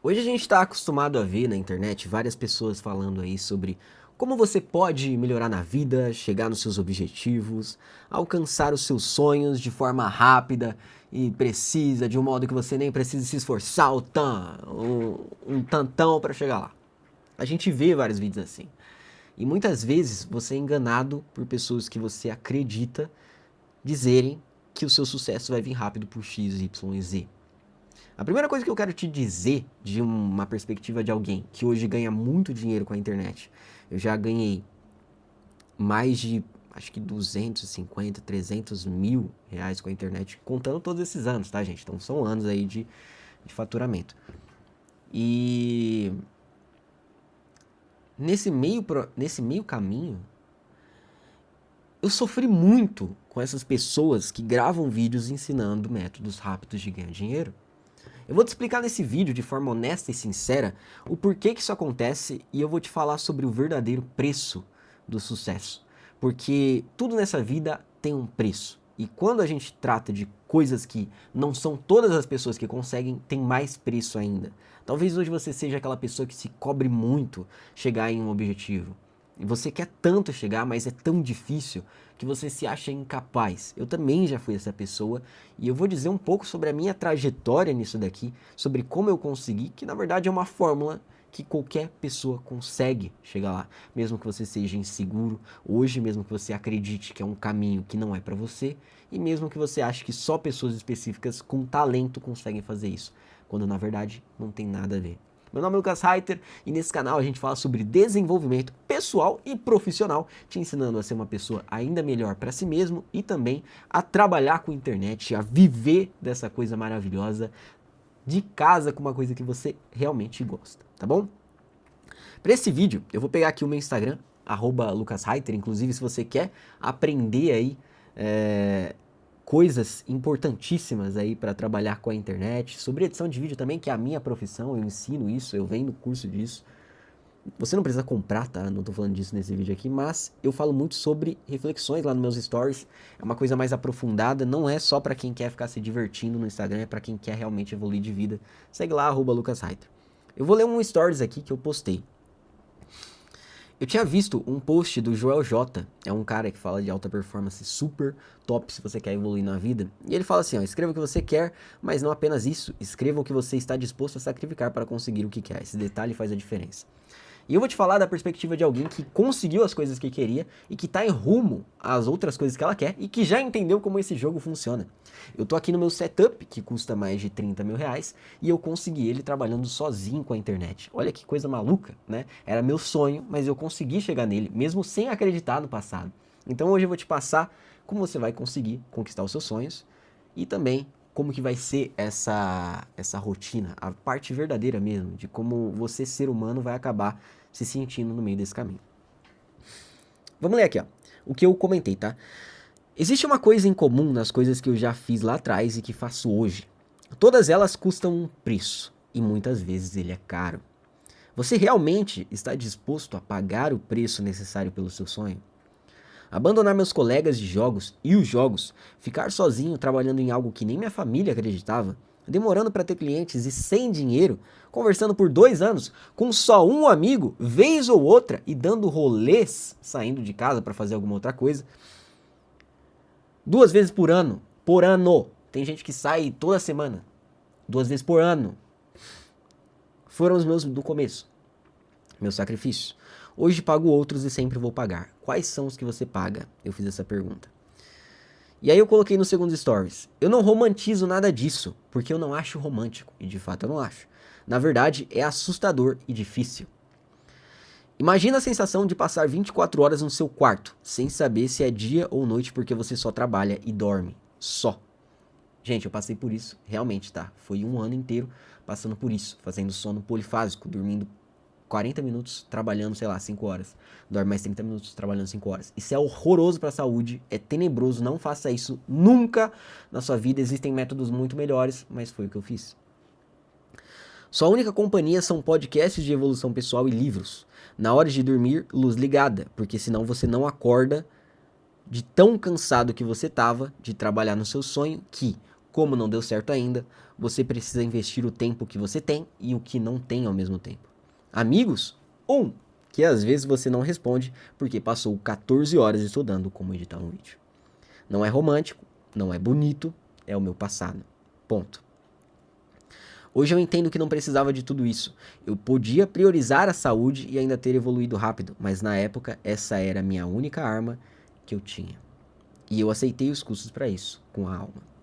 Hoje a gente está acostumado a ver na internet várias pessoas falando aí sobre como você pode melhorar na vida, chegar nos seus objetivos, alcançar os seus sonhos de forma rápida e precisa, de um modo que você nem precisa se esforçar um tantão para chegar lá. A gente vê vários vídeos assim. E muitas vezes você é enganado por pessoas que você acredita dizerem que o seu sucesso vai vir rápido por X, Y e Z. A primeira coisa que eu quero te dizer de uma perspectiva de alguém que hoje ganha muito dinheiro com a internet, eu já ganhei mais de, acho que 250, 300 mil reais com a internet, contando todos esses anos, tá, gente? Então são anos aí de faturamento. E nesse meio caminho, eu sofri muito com essas pessoas que gravam vídeos ensinando métodos rápidos de ganhar dinheiro. Eu vou te explicar nesse vídeo de forma honesta e sincera o porquê que isso acontece e eu vou te falar sobre o verdadeiro preço do sucesso. Porque tudo nessa vida tem um preço. E quando a gente trata de coisas que não são todas as pessoas que conseguem, tem mais preço ainda. Talvez hoje você seja aquela pessoa que se cobre muito chegar em um objetivo. E você quer tanto chegar, mas é tão difícil que você se acha incapaz. Eu também já fui essa pessoa e eu vou dizer um pouco sobre a minha trajetória nisso daqui, sobre como eu consegui, que na verdade é uma fórmula que qualquer pessoa consegue chegar lá, mesmo que você seja inseguro hoje, mesmo que você acredite que é um caminho que não é para você e mesmo que você ache que só pessoas específicas com talento conseguem fazer isso, quando na verdade não tem nada a ver. Meu nome é Lucas Reiter e nesse canal a gente fala sobre desenvolvimento pessoal e profissional, te ensinando a ser uma pessoa ainda melhor para si mesmo e também a trabalhar com a internet, a viver dessa coisa maravilhosa de casa com uma coisa que você realmente gosta, tá bom? Para esse vídeo, eu vou pegar aqui o meu Instagram, @lucasreiter, inclusive se você quer aprender aí coisas importantíssimas aí para trabalhar com a internet, sobre edição de vídeo também, que é a minha profissão, eu ensino isso, eu venho no curso disso. Você não precisa comprar, tá? Não tô falando disso nesse vídeo aqui, mas eu falo muito sobre reflexões lá nos meus stories. É uma coisa mais aprofundada, não é só para quem quer ficar se divertindo no Instagram, é para quem quer realmente evoluir de vida. Segue lá, @lucasreiter. Eu vou ler um stories aqui que eu postei. Eu tinha visto um post do Joel J, é um cara que fala de alta performance super top se você quer evoluir na vida. E ele fala assim, ó, escreva o que você quer, mas não apenas isso, escreva o que você está disposto a sacrificar para conseguir o que quer. Esse detalhe faz a diferença. E eu vou te falar da perspectiva de alguém que conseguiu as coisas que queria e que está em rumo às outras coisas que ela quer e que já entendeu como esse jogo funciona. Eu tô aqui no meu setup, que custa mais de 30 mil reais, e eu consegui ele trabalhando sozinho com a internet. Olha que coisa maluca, né? Era meu sonho, mas eu consegui chegar nele, mesmo sem acreditar no passado. Então hoje eu vou te passar como você vai conseguir conquistar os seus sonhos e também como que vai ser essa rotina, a parte verdadeira mesmo, de como você, ser humano, vai acabar se sentindo no meio desse caminho. Vamos ler aqui, ó. O que eu comentei, tá? Existe uma coisa em comum nas coisas que eu já fiz lá atrás e que faço hoje. Todas elas custam um preço, e muitas vezes ele é caro. Você realmente está disposto a pagar o preço necessário pelo seu sonho? Abandonar meus colegas de jogos e os jogos, ficar sozinho trabalhando em algo que nem minha família acreditava, demorando para ter clientes e sem dinheiro, conversando por 2 anos com só um amigo, vez ou outra, e dando rolês, saindo de casa para fazer alguma outra coisa, 2 vezes por ano, tem gente que sai toda semana, 2 vezes por ano, foram os meus do começo, meus sacrifícios. Hoje pago outros e sempre vou pagar. Quais são os que você paga? Eu fiz essa pergunta. E aí eu coloquei no segundo stories. Eu não romantizo nada disso, porque eu não acho romântico. E de fato eu não acho. Na verdade, é assustador e difícil. Imagina a sensação de passar 24 horas no seu quarto, sem saber se é dia ou noite porque você só trabalha e dorme. Só. Gente, eu passei por isso, realmente, tá? Foi um ano inteiro passando por isso, fazendo sono polifásico, dormindo 40 minutos, trabalhando, sei lá, 5 horas. Dorme mais 30 minutos, trabalhando 5 horas. Isso é horroroso para a saúde, é tenebroso, não faça isso nunca na sua vida. Existem métodos muito melhores, mas foi o que eu fiz. Sua única companhia são podcasts de evolução pessoal e livros. Na hora de dormir, luz ligada, porque senão você não acorda de tão cansado que você tava de trabalhar no seu sonho, que Como não deu certo ainda, você precisa investir o tempo que você tem e o que não tem ao mesmo tempo. Amigos, que às vezes você não responde porque passou 14 horas estudando como editar um vídeo. Não é romântico, não é bonito, é o meu passado. Ponto. Hoje eu entendo que não precisava de tudo isso. Eu podia priorizar a saúde e ainda ter evoluído rápido, mas na época essa era a minha única arma que eu tinha. E eu aceitei os custos para isso, com a alma.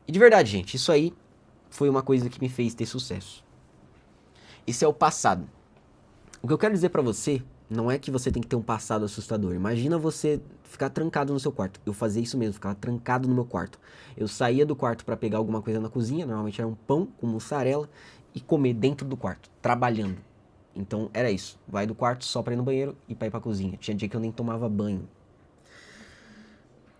E de verdade, gente, isso aí foi uma coisa que me fez ter sucesso. Esse é o passado. O que eu quero dizer pra você não é que você tem que ter um passado assustador. Imagina você ficar trancado no seu quarto. Eu fazia isso mesmo, ficava trancado no meu quarto. Eu saía do quarto pra pegar alguma coisa na cozinha, normalmente era um pão com mussarela, e comer dentro do quarto, trabalhando. Então era isso. Vai do quarto só pra ir no banheiro e pra ir pra cozinha. Tinha dia que eu nem tomava banho.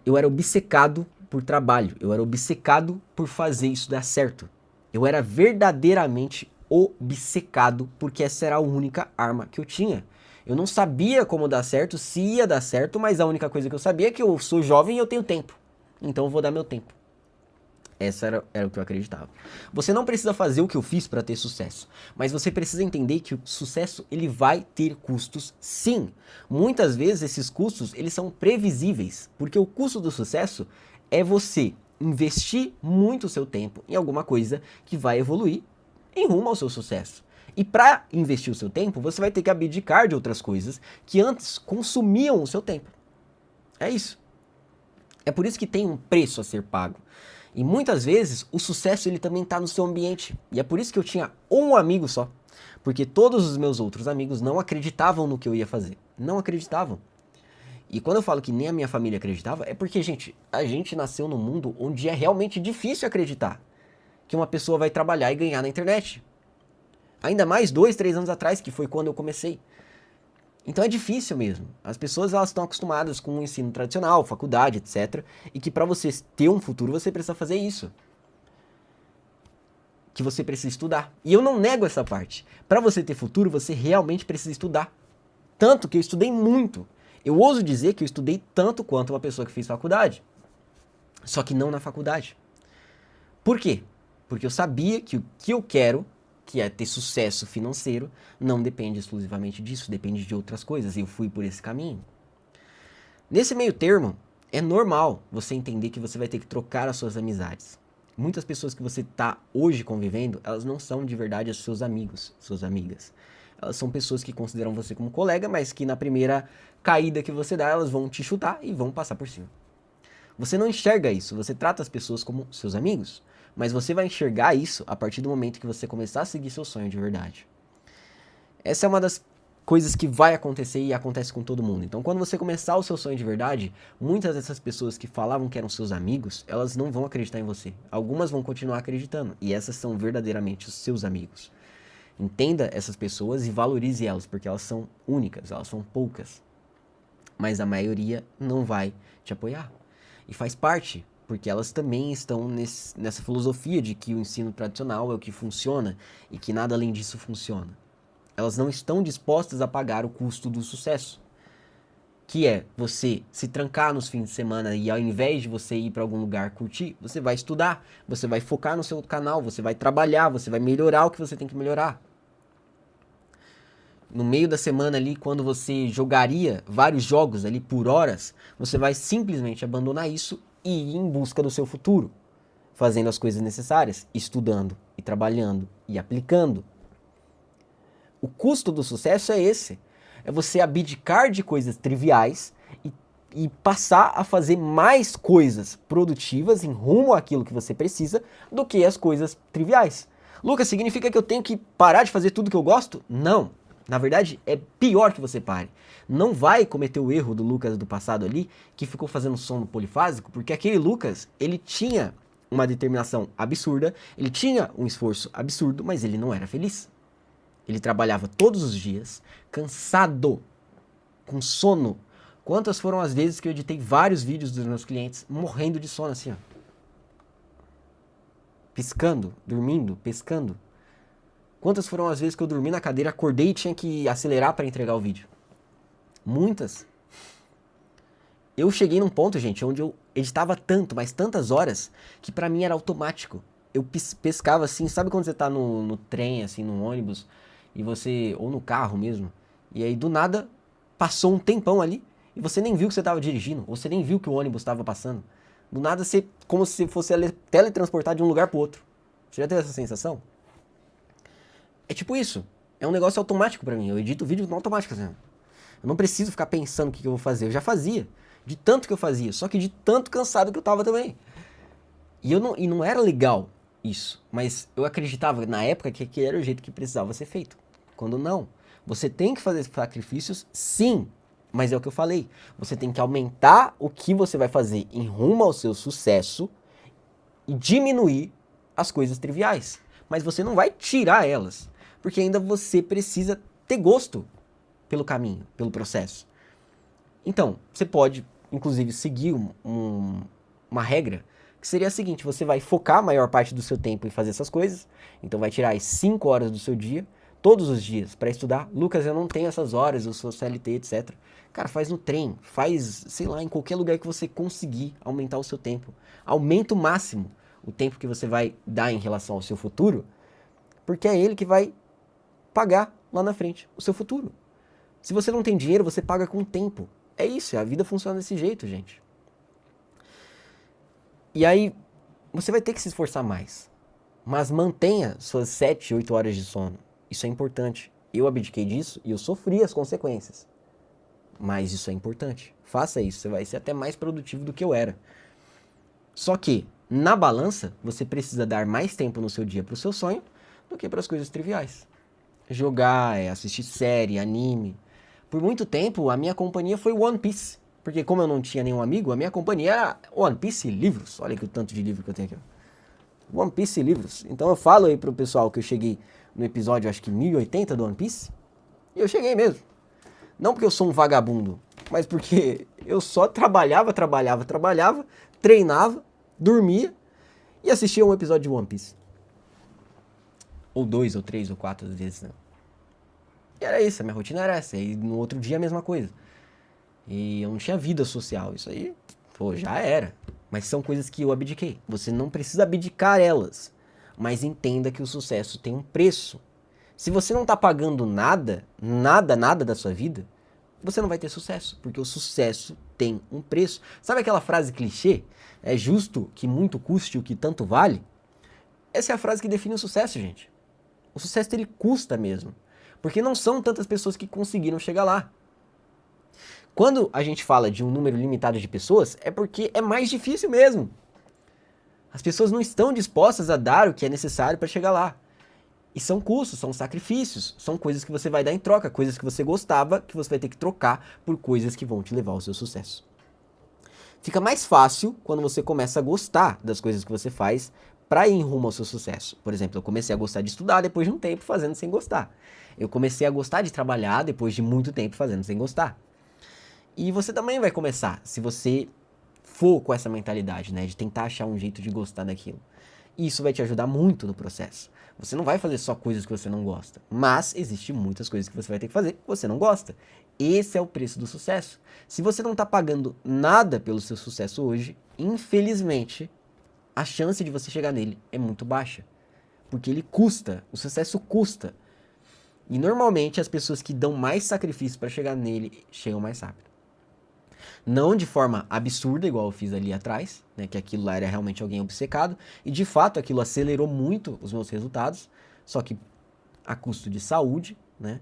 Eu era obcecado por trabalho. Eu era obcecado por fazer isso dar certo. Eu era verdadeiramente obcecado porque essa era a única arma que eu tinha. Eu não sabia como dar certo, se ia dar certo, mas a única coisa que eu sabia é que eu sou jovem e eu tenho tempo. Então eu vou dar meu tempo. Essa era o que eu acreditava. Você não precisa fazer o que eu fiz para ter sucesso, mas você precisa entender que o sucesso ele vai ter custos, sim. Muitas vezes esses custos eles são previsíveis, porque o custo do sucesso é você investir muito o seu tempo em alguma coisa que vai evoluir em rumo ao seu sucesso. E para investir o seu tempo, você vai ter que abdicar de outras coisas que antes consumiam o seu tempo. É isso. É por isso que tem um preço a ser pago. E muitas vezes o sucesso ele também está no seu ambiente. E é por isso que eu tinha um amigo só. Porque todos os meus outros amigos não acreditavam no que eu ia fazer. Não acreditavam. E quando eu falo que nem a minha família acreditava, é porque, gente, a gente nasceu num mundo onde é realmente difícil acreditar que uma pessoa vai trabalhar e ganhar na internet. Ainda mais 2, 3 anos atrás, que foi quando eu comecei. Então é difícil mesmo. As pessoas elas estão acostumadas com o ensino tradicional, faculdade, etc. E que para você ter um futuro, você precisa fazer isso. Que você precisa estudar. E eu não nego essa parte. Para você ter futuro, você realmente precisa estudar. Tanto que eu estudei muito. Eu ouso dizer que eu estudei tanto quanto uma pessoa que fez faculdade. Só que não na faculdade. Por quê? Porque eu sabia que o que eu quero, que é ter sucesso financeiro, não depende exclusivamente disso, depende de outras coisas. E eu fui por esse caminho. Nesse meio termo, é normal você entender que você vai ter que trocar as suas amizades. Muitas pessoas que você está hoje convivendo, elas não são de verdade os seus amigos, suas amigas. Elas são pessoas que consideram você como colega, mas que na primeira caída que você dá, elas vão te chutar e vão passar por cima. Você não enxerga isso, você trata as pessoas como seus amigos. Mas você vai enxergar isso a partir do momento que você começar a seguir seu sonho de verdade. Essa é uma das coisas que vai acontecer e acontece com todo mundo. Então, quando você começar o seu sonho de verdade, muitas dessas pessoas que falavam que eram seus amigos, elas não vão acreditar em você. Algumas vão continuar acreditando, e essas são verdadeiramente os seus amigos. Entenda essas pessoas e valorize elas, porque elas são únicas, elas são poucas. Mas a maioria não vai te apoiar. E faz parte, porque elas também estão nessa filosofia de que o ensino tradicional é o que funciona e que nada além disso funciona. Elas não estão dispostas a pagar o custo do sucesso, que é você se trancar nos fins de semana e ao invés de você ir para algum lugar curtir, você vai estudar, você vai focar no seu canal, você vai trabalhar, você vai melhorar o que você tem que melhorar. No meio da semana ali, quando você jogaria vários jogos ali por horas, você vai simplesmente abandonar isso e ir em busca do seu futuro, fazendo as coisas necessárias, estudando e trabalhando e aplicando. O custo do sucesso é esse, é você abdicar de coisas triviais e passar a fazer mais coisas produtivas em rumo àquilo que você precisa do que as coisas triviais. Lucas, significa que eu tenho que parar de fazer tudo que eu gosto? Não. Na verdade, é pior que você pare. Não vai cometer o erro do Lucas do passado ali, que ficou fazendo sono polifásico, porque aquele Lucas, ele tinha uma determinação absurda, ele tinha um esforço absurdo, mas ele não era feliz. Ele trabalhava todos os dias, cansado, com sono. Quantas foram as vezes que eu editei vários vídeos dos meus clientes morrendo de sono assim, ó. Piscando, dormindo, pescando. Quantas foram as vezes que eu dormi na cadeira, acordei e tinha que acelerar para entregar o vídeo? Muitas. Eu cheguei num ponto, gente, onde eu editava tanto, mas tantas horas, que pra mim era automático. Eu pescava assim, sabe quando você tá no trem, assim, no ônibus, e você, ou no carro mesmo, e aí do nada passou um tempão ali, e você nem viu que você tava dirigindo, ou você nem viu que o ônibus tava passando. Do nada você, como se fosse teletransportar de um lugar pro outro. Você já teve essa sensação? É tipo isso. É um negócio automático pra mim. Eu edito vídeo no automático, assim. Eu não preciso ficar pensando o que eu vou fazer. Eu já fazia. De tanto que eu fazia. Só que de tanto cansado que eu tava também. E não era legal isso. Mas eu acreditava na época que aquele era o jeito que precisava ser feito. Quando não. Você tem que fazer sacrifícios, sim. Mas é o que eu falei. Você tem que aumentar o que você vai fazer em rumo ao seu sucesso e diminuir as coisas triviais. Mas você não vai tirar elas. Porque ainda você precisa ter gosto pelo caminho, pelo processo. Então, você pode, inclusive, seguir uma regra, que seria a seguinte: você vai focar a maior parte do seu tempo em fazer essas coisas, então vai tirar as 5 horas do seu dia, todos os dias, para estudar. Lucas, eu não tenho essas horas, eu sou CLT, etc. Cara, faz no trem, faz, sei lá, em qualquer lugar que você conseguir aumentar o seu tempo. Aumenta o máximo o tempo que você vai dar em relação ao seu futuro, porque é ele que vai pagar lá na frente o seu futuro. Se você não tem dinheiro, você paga com o tempo. É isso, a vida funciona desse jeito, gente. E aí, você vai ter que se esforçar mais. Mas mantenha suas 7, 8 horas de sono. Isso é importante. Eu abdiquei disso e eu sofri as consequências. Mas isso é importante. Faça isso, você vai ser até mais produtivo do que eu era. Só que, na balança, você precisa dar mais tempo no seu dia para o seu sonho do que para as coisas triviais. Jogar, assistir série, anime. Por muito tempo, a minha companhia foi One Piece. Porque como eu não tinha nenhum amigo, a minha companhia era One Piece e livros. Olha que o tanto de livro que eu tenho aqui. One Piece e livros. Então eu falo aí pro pessoal que eu cheguei no episódio, acho que 1080 do One Piece. E eu cheguei mesmo. Não porque eu sou um vagabundo, mas porque eu só trabalhava, treinava, dormia e assistia um episódio de One Piece. Ou 2, ou 3, ou 4 vezes, né? E era isso, a minha rotina era essa. E no outro dia a mesma coisa. E eu não tinha vida social. Isso aí, pô, já era. Mas são coisas que eu abdiquei. Você não precisa abdicar elas. Mas entenda que o sucesso tem um preço. Se você não tá pagando nada da sua vida, você não vai ter sucesso. Porque o sucesso tem um preço. Sabe aquela frase clichê? É justo que muito custe o que tanto vale? Essa é a frase que define o sucesso, gente. O sucesso, ele custa mesmo. Porque não são tantas pessoas que conseguiram chegar lá. Quando a gente fala de um número limitado de pessoas, é porque é mais difícil mesmo. As pessoas não estão dispostas a dar o que é necessário para chegar lá. E são custos, são sacrifícios, são coisas que você vai dar em troca, coisas que você gostava, que você vai ter que trocar por coisas que vão te levar ao seu sucesso. Fica mais fácil quando você começa a gostar das coisas que você faz para ir em rumo ao seu sucesso. Por exemplo, eu comecei a gostar de estudar depois de um tempo fazendo sem gostar. Eu comecei a gostar de trabalhar depois de muito tempo fazendo sem gostar. E você também vai começar, se você for com essa mentalidade, né, de tentar achar um jeito de gostar daquilo. E isso vai te ajudar muito no processo. Você não vai fazer só coisas que você não gosta, mas existem muitas coisas que você vai ter que fazer que você não gosta. Esse é o preço do sucesso. Se você não está pagando nada pelo seu sucesso hoje, infelizmente, a chance de você chegar nele é muito baixa. Porque ele custa, o sucesso custa. E normalmente as pessoas que dão mais sacrifício para chegar nele, chegam mais rápido. Não de forma absurda, igual eu fiz ali atrás, né, que aquilo lá era realmente alguém obcecado, e de fato aquilo acelerou muito os meus resultados, só que a custo de saúde, né,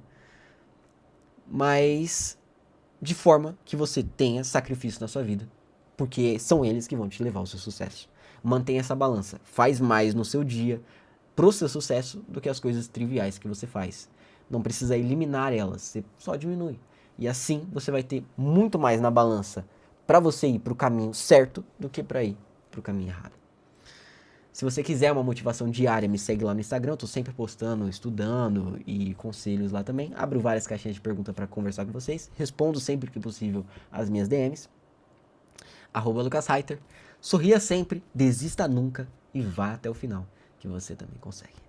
mas de forma que você tenha sacrifício na sua vida, porque são eles que vão te levar ao seu sucesso. Mantenha essa balança, faz mais no seu dia pro seu sucesso do que as coisas triviais que você faz. Não precisa eliminar elas, você só diminui. E assim você vai ter muito mais na balança para você ir para o caminho certo do que para ir para o caminho errado. Se você quiser uma motivação diária, me segue lá no Instagram. Eu tô sempre postando, estudando e conselhos lá também. Abro várias caixinhas de pergunta para conversar com vocês. Respondo sempre que possível as minhas DMs. @LucasReiter. Sorria sempre, desista nunca e vá até o final, que você também consegue.